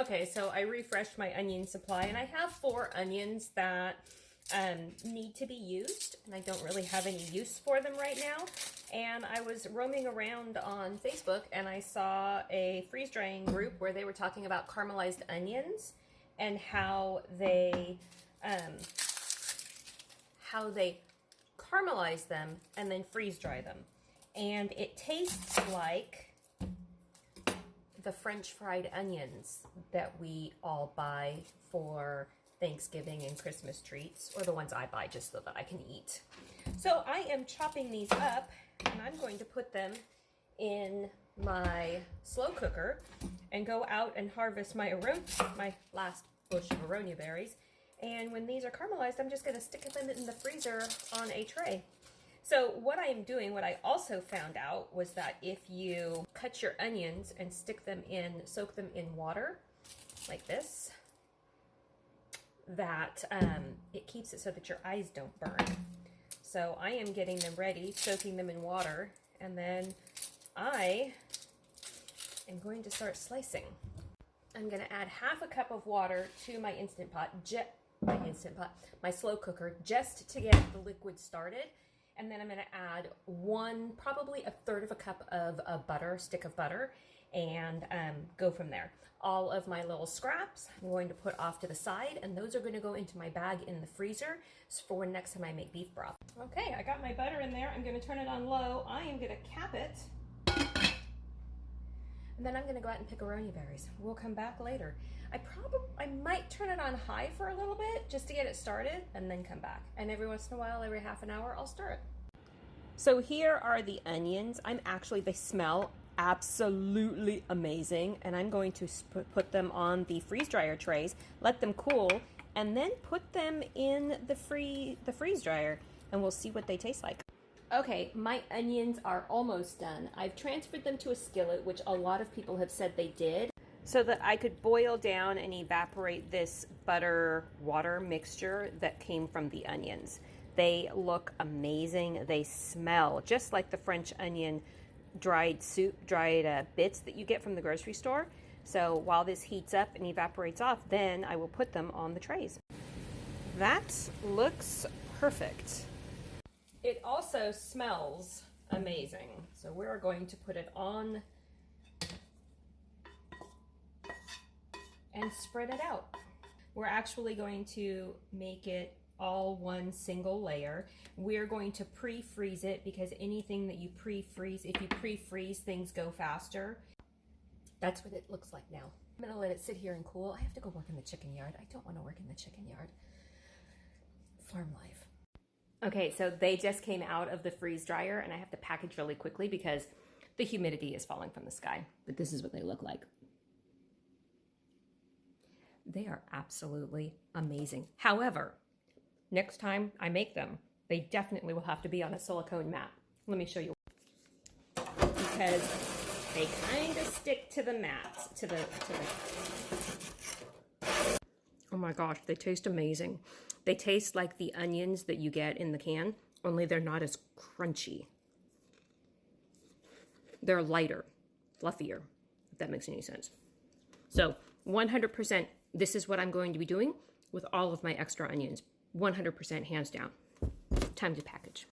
Okay, so I refreshed my onion supply, and I have 4 onions that need to be used, and I don't really have any use for them right now. And I was roaming around on Facebook, and I saw a freeze drying group where they were talking about caramelized onions and how they caramelize them and then freeze dry them. And it tastes like the French fried onions that we all buy for Thanksgiving and Christmas treats, or the ones I buy just so that I can eat. So I am chopping these up, and I'm going to put them in my slow cooker and go out and harvest my last bush of aronia berries. And when these are caramelized, I'm just going to stick them in the freezer on a tray. So what I am doing, what I also found out, was that if you cut your onions and soak them in water, like this, that it keeps it so that your eyes don't burn. So I am getting them ready, soaking them in water, and then I am going to start slicing. I'm going to add half a cup of water to my my slow cooker, just to get the liquid started. And then I'm going to add probably a third of a cup of stick of butter, and go from there. All of my little scraps I'm going to put off to the side, and those are going to go into my bag in the freezer for next time I make beef broth. Okay, I got my butter in there. I'm going to turn it on low. I am going to cap it. And then I'm going to go out and pick aronia berries. We'll come back later. I might turn it on high for a little bit just to get it started, and then come back. And every once in a while, every half an hour, I'll stir it. So here are the onions. They smell absolutely amazing, and I'm going to put them on the freeze dryer trays, let them cool, and then put them in the freeze dryer, and we'll see what they taste like. Okay, my onions are almost done. I've transferred them to a skillet, which a lot of people have said they did, so that I could boil down and evaporate this butter water mixture that came from the onions. They look amazing. They smell just like the French onion dried bits that you get from the grocery store. So while this heats up and evaporates off, then I will put them on the trays. That looks perfect. It also smells amazing. So we're going to put it on and spread it out. We're actually going to make it all one single layer. We're going to pre-freeze it, because anything that you pre-freeze, if you pre-freeze, things go faster. That's what it looks like now. I'm gonna let it sit here and cool. I have to go work in the chicken yard. I don't want to work in the chicken yard. Farm life. Okay, so they just came out of the freeze dryer, and I have to package really quickly because the humidity is falling from the sky. But this is what they look like. They are absolutely amazing. However, next time I make them, they definitely will have to be on a silicone mat. Let me show you. Because they kind of stick to the mats, Oh my gosh, they taste amazing. They taste like the onions that you get in the can, only they're not as crunchy. They're lighter, fluffier, if that makes any sense. So 100%, this is what I'm going to be doing with all of my extra onions. 100% hands down. Time to package.